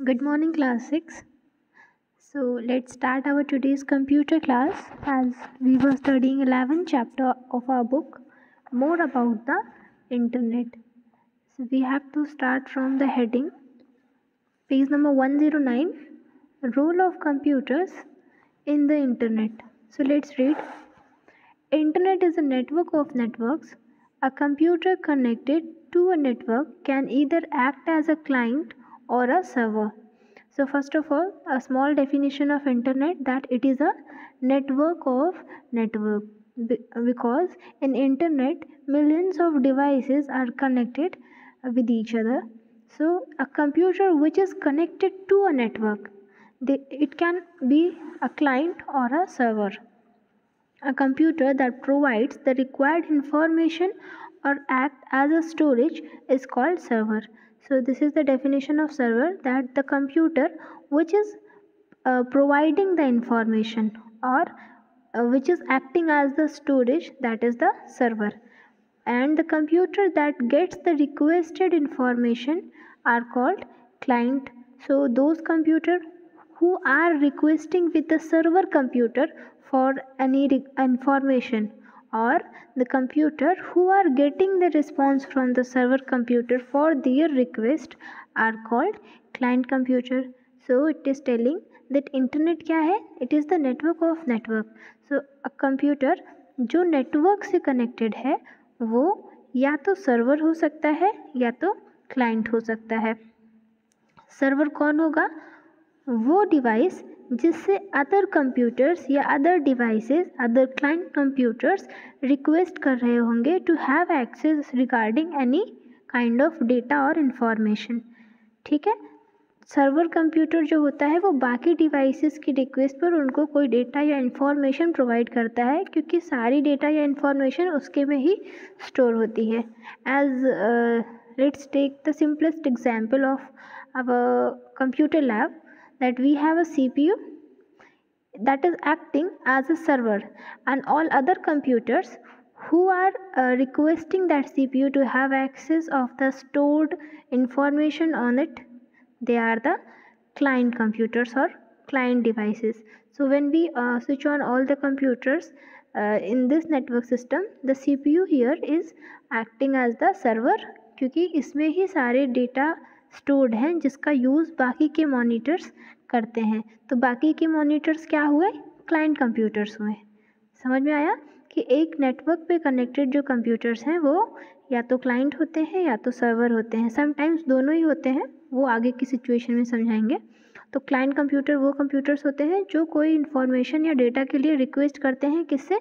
Good morning, class 6. So let's start our today's computer class as we were studying 11th chapter of our book, more about the internet. So we have to start from the heading, page number 109, role of computers in the internet. So let's read. Internet is a network of networks. A computer connected to a network can either act as a client or a server. So first of all, a small definition of internet, that it is a network of network, because in internet millions of devices are connected with each other. So a computer which is connected to a network, it can be a client or a server. A computer that provides the required information or act as a storage is called server. So this is the definition of server, that the computer which is providing the information or which is acting as the storage, that is the server. And the computer that gets the requested information are called client. So those computer who are requesting with the server computer for any information, or the computer who are getting the response from the server computer for their request, are called client computer. So it is telling that internet क्या है, it is the network of network. So a computer जो network से connected है वो या तो server हो सकता है या तो क्लाइंट हो सकता है. सर्वर कौन होगा? वो डिवाइस जिससे अदर कंप्यूटर्स या other devices, other client computers request कर रहे होंगे to have access regarding any kind of data और इंफॉर्मेशन. ठीक है. सर्वर कंप्यूटर जो होता है वो बाकी डिवाइसेस की रिक्वेस्ट पर उनको कोई डेटा या इंफॉर्मेशन प्रोवाइड करता है, क्योंकि सारी डेटा या इंफॉर्मेशन उसके में ही स्टोर होती है. As let's take the simplest example of our computer lab, that we have a CPU that is acting as a server, and all other computers who are requesting that CPU to have access of the stored information on it, they are the client computers or client devices. So when we switch on all the computers in this network system, the CPU here is acting as the server, क्योंकि इसमें ही सारे data stored हैं जिसका use बाकी के monitors करते हैं. तो बाकी के मॉनिटर्स क्या हुए? क्लाइंट कंप्यूटर्स हुए. समझ में आया कि एक नेटवर्क पे कनेक्टेड जो कंप्यूटर्स हैं वो या तो क्लाइंट होते हैं या तो सर्वर होते हैं. समटाइम्स दोनों ही होते हैं, वो आगे की सिचुएशन में समझाएंगे. तो क्लाइंट कंप्यूटर वो कंप्यूटर्स होते हैं जो कोई इन्फॉर्मेशन या डेटा के लिए रिक्वेस्ट करते हैं. किससे?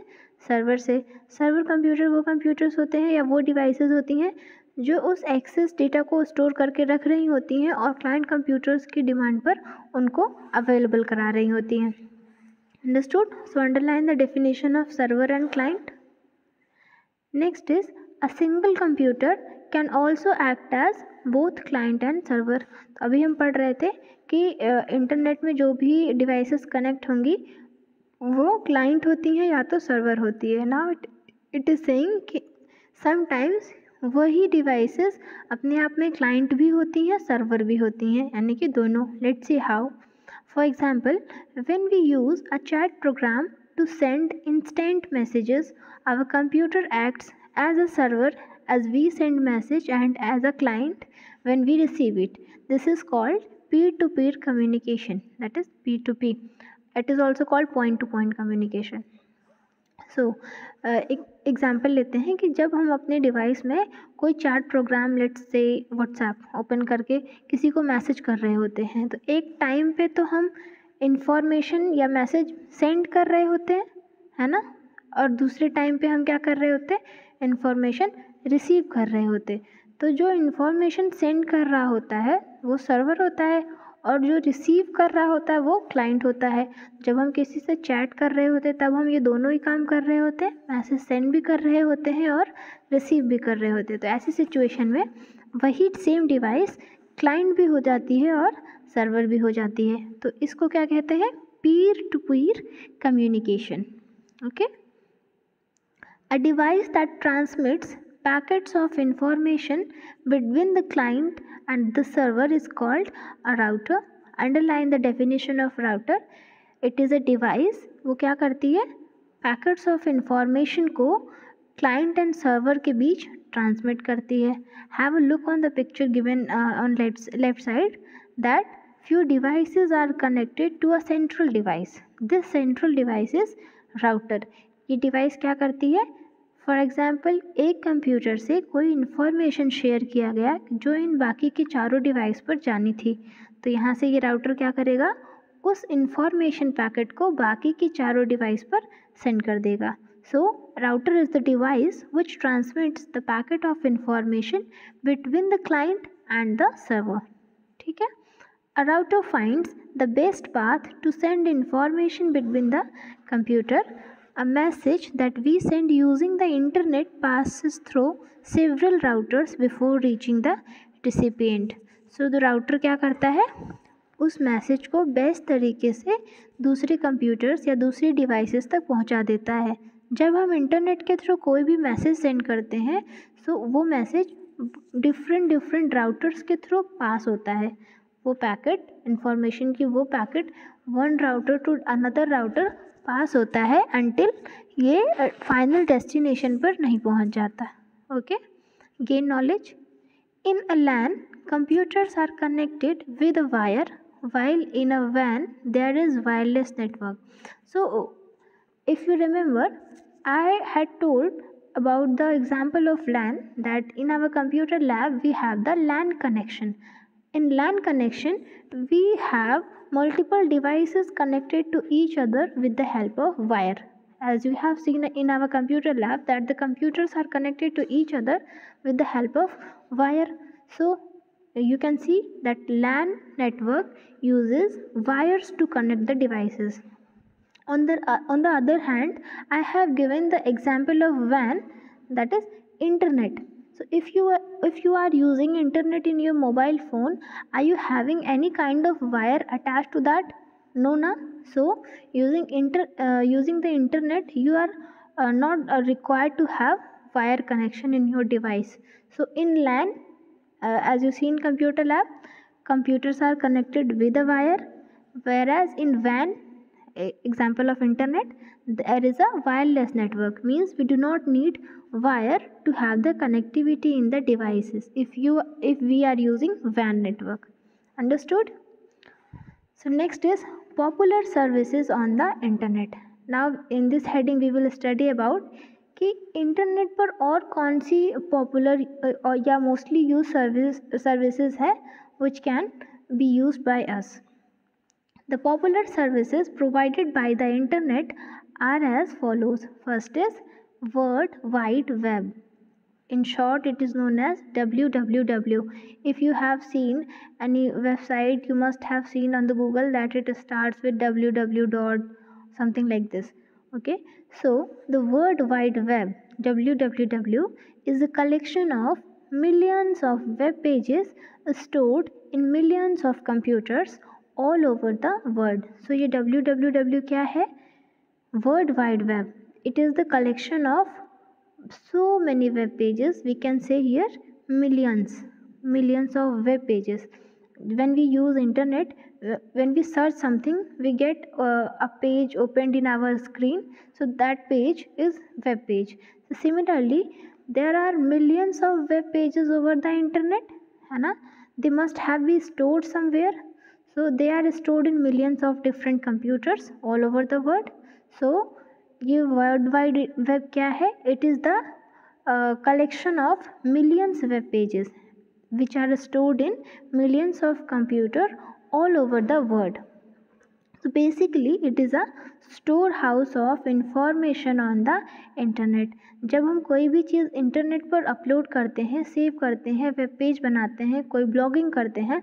सर्वर से. सर्वर कंप्यूटर वो कंप्यूटर्स होते हैं या वो डिवाइसेस होती हैं जो उस एक्सेस डेटा को स्टोर करके रख रही होती हैं और क्लाइंट कंप्यूटर्स की डिमांड पर उनको अवेलेबल करा रही होती हैं. Understood? So underline the definition of server and client. Next is a single computer can also act as both client and server. तो अभी हम पढ़ रहे थे कि इंटरनेट में जो भी डिवाइसेस कनेक्ट होंगी वो क्लाइंट होती हैं या तो सर्वर होती है. नाउ इट इज़ सेइंग कि समटाइम्स वही डिवाइसेस अपने आप में क्लाइंट भी होती हैं, सर्वर भी होती हैं, यानी कि दोनों. Let's see how. For example, when we use a chat program to send instant messages, our computer acts as a server as we send message and as a client when we receive it. This is called peer-to-peer communication, that is P2P. It is also called point-to-point communication. सो एक example लेते हैं कि जब हम अपने device में कोई chat program, let's say WhatsApp open करके किसी को मैसेज कर रहे होते हैं, तो एक टाइम पे तो हम इंफॉर्मेशन या मैसेज सेंड कर रहे होते हैं, है ना, और दूसरे टाइम पे हम क्या कर रहे होते हैं? इंफॉर्मेशन रिसीव कर रहे होते. तो जो इंफॉर्मेशन सेंड कर रहा होता है वो सर्वर होता है और जो रिसीव कर रहा होता है वो क्लाइंट होता है. जब हम किसी से चैट कर रहे होते हैं तब हम ये दोनों ही काम कर रहे होते हैं, मैसेज सेंड भी कर रहे होते हैं और रिसीव भी कर रहे होते हैं. तो ऐसी सिचुएशन में वही सेम डिवाइस क्लाइंट भी हो जाती है और सर्वर भी हो जाती है. तो इसको क्या कहते हैं? Peer to peer communication. Okay. A device that transmits packets of information between the client and the server is called a router. Underline the definition of router. It is a device. वो क्या करती है? Packets of information को client and server के बीच transmit करती है. Have a look on the picture given on left side that few devices are connected to a central device. This central device is router. ये device क्या करती है? For example एक computer से कोई इन्फॉर्मेशन शेयर किया गया जो इन बाकी के चारों डिवाइस पर जानी थी, तो यहाँ से ये राउटर क्या करेगा? उस इंफॉर्मेशन पैकेट को बाकी की चारों डिवाइस पर सेंड कर देगा. So router is the device which transmits the packet of information between the client and the server. ठीक है. A router finds the best path to send information between the computer. A message that we send using the internet passes through several routers before reaching the recipient. So the router क्या करता है? उस message को best तरीके से दूसरे computers या दूसरी डिवाइसेस तक पहुंचा देता है. जब हम इंटरनेट के थ्रू कोई भी मैसेज सेंड करते हैं तो वो मैसेज डिफरेंट राउटर्स के थ्रू पास होता है. वो पैकेट इंफॉर्मेशन की वो packet one router to another router pass होता है अंटिल ये फाइनल डेस्टिनेशन पर नहीं पहुंच जाता. Okay. Gain knowledge. In a LAN computers are connected with a wire while in a WAN there is wireless network. So if you remember, I had told about the example of LAN that in our computer lab we have the LAN connection. In LAN connection, we have multiple devices connected to each other with the help of wire. As we have seen in our computer lab that the computers are connected to each other with the help of wire. So you can see that LAN network uses wires to connect the devices. On the other hand, I have given the example of WAN, that is internet. So if you are using internet in your mobile phone, are you having any kind of wire attached to that? No, na. So using the internet, you are not required to have wire connection in your device. So in LAN, as you see in computer lab, computers are connected with a wire, whereas in WAN, example of internet, there is a wireless network, means we do not need wire to have the connectivity in the devices if we are using WAN network. Understood? So next is popular services on the internet. Now in this heading we will study about कि internet पर और कौन सी popular या mostly use services है which can be used by us. The popular services provided by the internet are as follows. First is World Wide Web. In short, it is known as www. If you have seen any website, you must have seen on the Google that it starts with www dot something like this. Okay, so the World Wide Web, www, is a collection of millions of web pages stored in millions of computers all over the world. So ये www क्या है? World Wide Web. It is the collection of so many web pages. We can say here millions of web pages. When we use internet, when we search something, we get a page opened in our screen. So that page is web page. So similarly, there are millions of web pages over the internet, है ना? They must have been stored somewhere. So they are stored in millions of different computers all over the world. So ये world wide web क्या है? It is the collection of millions web pages which are stored in millions of computer all over the world. So basically it is a storehouse of information on the internet. जब हम कोई भी चीज़ internet पर upload करते हैं, save करते हैं, web page बनाते हैं, कोई ब्लॉगिंग करते हैं,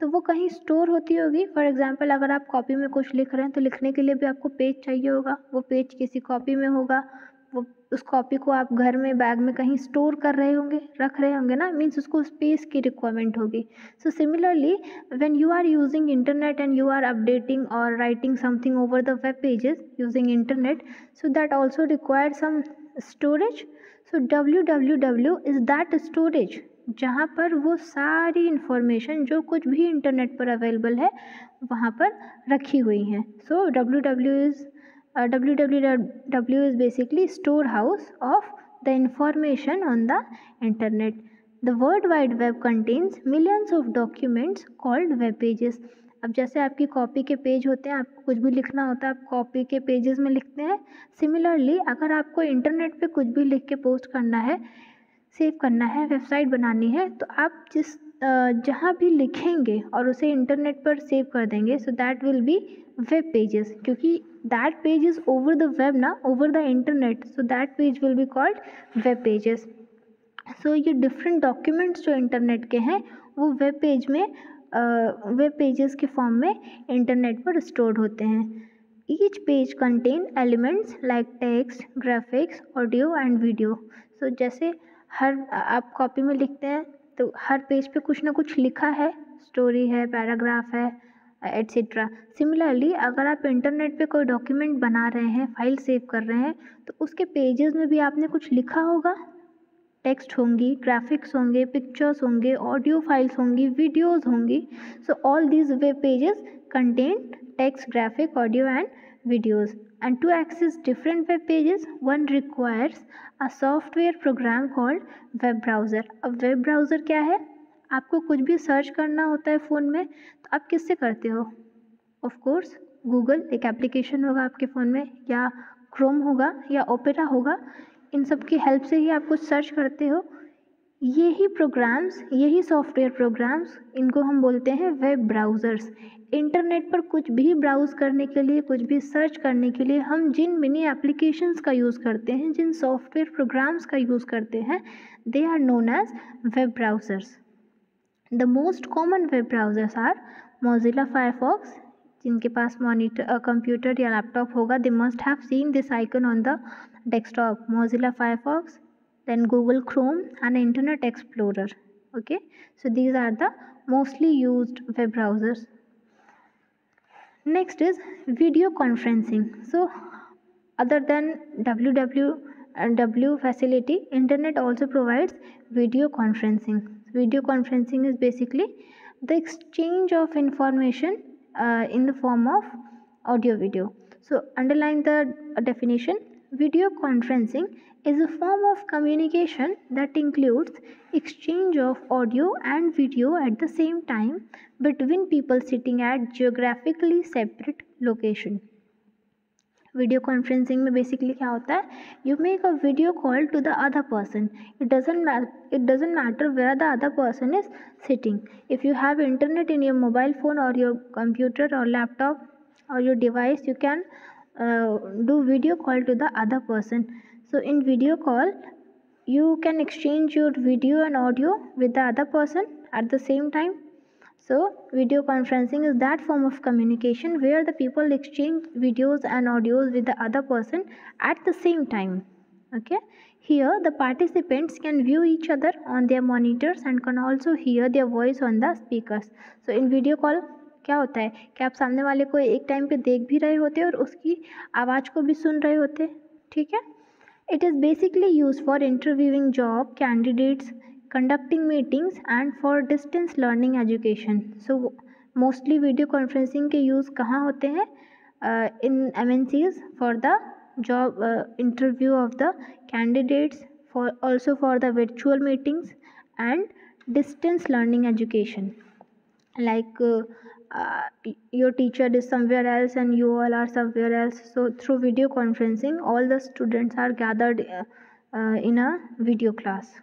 तो वो कहीं स्टोर होती होगी. फॉर एग्जांपल अगर आप कॉपी में कुछ लिख रहे हैं तो लिखने के लिए भी आपको पेज चाहिए होगा. वो पेज किसी कॉपी में होगा, वो उस कॉपी को आप घर में बैग में कहीं स्टोर कर रहे होंगे, रख रहे होंगे ना, मीन्स उसको स्पेस की रिक्वायरमेंट होगी. So similarly when you are using internet and you are updating और writing something over the web pages using internet, so that also require some storage. So www is that storage जहाँ पर वो सारी information जो कुछ भी internet पर available है वहाँ पर रखी हुई हैं. सो www is basically storehouse of the information on the internet. The World Wide Web contains millions of documents called web pages. अब जैसे आपकी कॉपी के पेज होते हैं, आपको कुछ भी लिखना होता है आप कॉपी के पेजेस में लिखते हैं. सिमिलरली अगर आपको इंटरनेट पे कुछ भी लिख के पोस्ट करना है, सेव करना है, वेबसाइट बनानी है, तो आप जहाँ भी लिखेंगे और उसे इंटरनेट पर सेव कर देंगे, so that will be web pages. क्योंकि that page is over the web ना, over the internet, so that page will be called web pages. So ये डिफरेंट डॉक्यूमेंट्स जो इंटरनेट के हैं वो वेब पेजेस के फॉर्म में इंटरनेट पर स्टोर्ड होते हैं. Each page contain elements like text, graphics, audio and video. So जैसे आप कॉपी में लिखते हैं तो हर पेज पे कुछ ना कुछ लिखा है, स्टोरी है, पैराग्राफ है, एट्सेट्रा. सिमिलरली अगर आप इंटरनेट पे कोई डॉक्यूमेंट बना रहे हैं, फाइल सेव कर रहे हैं, तो उसके पेजेस में भी आपने कुछ लिखा होगा. टेक्स्ट होंगी, ग्राफिक्स होंगे, पिक्चर्स होंगे, ऑडियो फाइल्स होंगी, वीडियोज़ होंगी. So all these web pages contain text, graphic, audio and videos. And to access different web pages, one requires a software program called web browser. अब web browser क्या है? आपको कुछ भी search करना होता है फ़ोन में तो आप किससे करते हो? ऑफ कोर्स गूगल एक एप्लीकेशन होगा आपके फ़ोन में, या क्रोम होगा, या ओपेरा होगा. इन सब की हेल्प से ही आप कुछ सर्च करते हो. यही प्रोग्राम्स, यही सॉफ्टवेयर प्रोग्राम्स, इनको हम बोलते हैं वेब ब्राउज़र्स. इंटरनेट पर कुछ भी ब्राउज़ करने के लिए, कुछ भी सर्च करने के लिए हम जिन मिनी एप्लीकेशंस का यूज़ करते हैं, जिन सॉफ्टवेयर प्रोग्राम्स का यूज़ करते हैं, they are known as web browsers. The most common web browsers are Mozilla Firefox. जिनके पास कंप्यूटर या लैपटॉप होगा, they must have seen this icon on the desktop. Mozilla Firefox, then Google Chrome and Internet Explorer. Okay, so these are the mostly used web browsers. Next is video conferencing. So other than www facility, internet also provides video conferencing. Video conferencing is basically the exchange of information in the form of audio video. So underline the definition. Video conferencing is a form of communication that includes exchange of audio and video at the same time between people sitting at geographically separate location. Video conferencing में basically क्या होता है? You make a video call to the other person. It doesn't matter where the other person is sitting. If you have internet in your mobile phone or your computer or laptop or your device, you can do video call to the other person. So in video call you can exchange your video and audio with the other person at the same time. So video conferencing is that form of communication where the people exchange videos and audios with the other person at the same time. Okay, here the participants can view each other on their monitors and can also hear their voice on the speakers. So in video call क्या होता है कि आप सामने वाले को एक time पे देख भी रहे होते हैं और उसकी आवाज़ को भी सुन रहे होते हैं. ठीक है. It is basically use for interviewing job candidates, conducting meetings and for distance learning education. So mostly video conferencing के यूज़ कहाँ होते हैं? इन MNCs for the job interview of the candidates, for also for the virtual meetings and distance learning education. Like your teacher is somewhere else and you all are somewhere else, so through video conferencing all the students are gathered in a video class.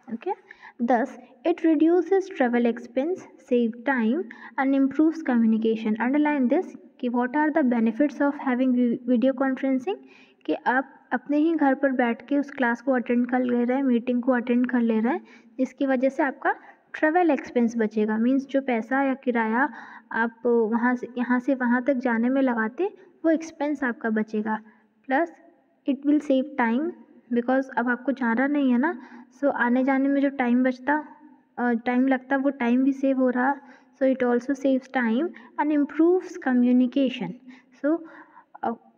Okay, thus it reduces travel expense, save time and improves communication. Underline this कि what are the benefits of having video conferencing, कि आप अपने ही घर पर बैठ के उस class को अटेंड कर ले रहे हैं, मीटिंग को अटेंड कर ले रहे हैं, जिसकी वजह से आपका ट्रैवल एक्सपेंस बचेगा. मीन्स जो पैसा या किराया आप यहाँ से वहाँ तक जाने में लगाते, वो एक्सपेंस आपका बचेगा. Plus it will save time, because अब आपको जाना नहीं है ना, सो आने जाने में जो टाइम लगता वो टाइम भी सेव हो रहा. So it also saves time and improves communication. So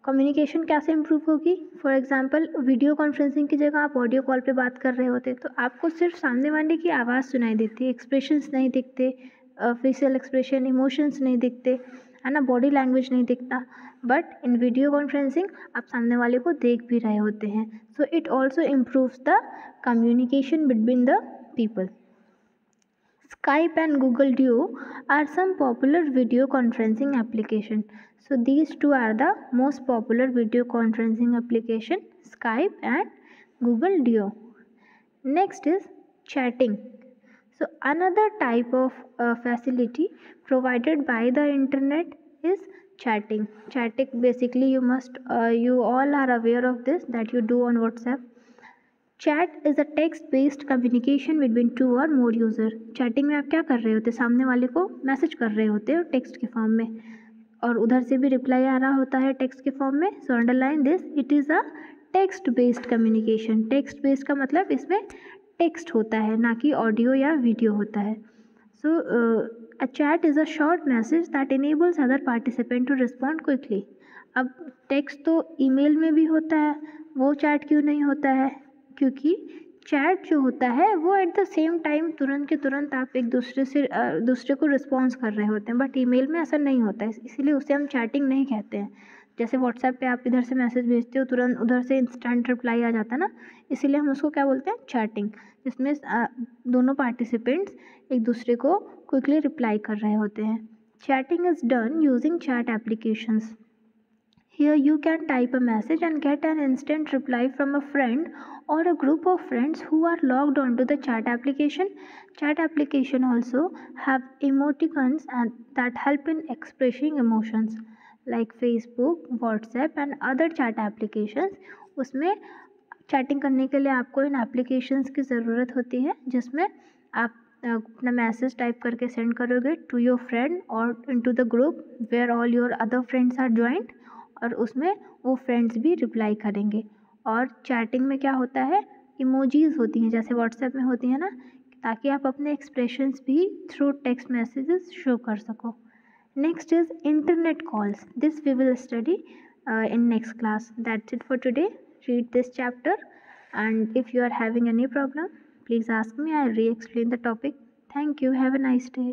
communication कैसे इम्प्रूव होगी? फॉर एग्जांपल वीडियो कॉन्फ्रेंसिंग की जगह आप ऑडियो कॉल पे बात कर रहे होते तो आपको सिर्फ सामने वाले की आवाज़ सुनाई देती है, एक्सप्रेशंस नहीं दिखते, फेशियल एक्सप्रेशन, इमोशंस नहीं दिखते, है ना, बॉडी लैंग्वेज नहीं दिखता। बट इन वीडियो कॉन्फ्रेंसिंग आप सामने वाले को देख भी रहे होते हैं। So it also improves the communication between the people. Skype and Google Duo are some popular video conferencing applications. So these two are the most popular video conferencing application, Skype and Google Duo. Next is chatting. So another type of facility provided by the internet is chatting. Chatting basically you all are aware of this, that you do on WhatsApp. Chat is a text based communication between two और मोर user. Chatting में आप क्या कर रहे होते, सामने वाले को मैसेज कर रहे होते हो टेक्स्ट के फॉर्म में, और उधर से भी रिप्लाई आ रहा होता है टेक्स्ट के फॉर्म में। So underline this, it is a text based communication. Text based का मतलब इसमें टेक्स्ट होता है, ना कि ऑडियो या वीडियो होता है। So a chat is a short message that enables other participant to respond quickly. अब टेक्स्ट तो ईमेल में भी होता है, वो चैट क्यों नहीं होता है? क्योंकि चैट जो होता है वो एट द सेम टाइम तुरंत के तुरंत आप एक दूसरे को रिस्पॉन्स कर रहे होते हैं, बट ईमेल में ऐसा नहीं होता है, इसीलिए उसे हम चैटिंग नहीं कहते हैं। जैसे व्हाट्सएप पे आप इधर से मैसेज भेजते हो, तुरंत उधर से इंस्टेंट रिप्लाई आ जाता है ना, इसीलिए हम उसको क्या बोलते हैं, चैटिंग, जिसमें दोनों पार्टिसिपेंट्स एक दूसरे को क्विकली रिप्लाई कर रहे होते हैं। Chatting is done using chat applications. Here you can type a message and get an instant reply from a friend or a group of friends who are logged onto the chat application. Chat application also have emoticons and that help in expressing emotions like Facebook, WhatsApp and other chat applications. उसमें chatting करने के लिए आपको इन applications की ज़रूरत होती है, जिसमें आप अपना मैसेज टाइप करके सेंड करोगे to your friend or into the group where all your other friends are joined, और उसमें वो फ्रेंड्स भी रिप्लाई करेंगे। और चैटिंग में क्या होता है, इमोजीज़ होती हैं जैसे व्हाट्सएप में होती हैं ना, ताकि आप अपने एक्सप्रेशंस भी थ्रू टेक्स्ट मैसेजेस शो कर सको। Next is internet calls. This we will study in next class. That's it for today. Read this chapter and if you are having any problem, please ask me. I'll re-explain the topic. Thank you. Have a nice day.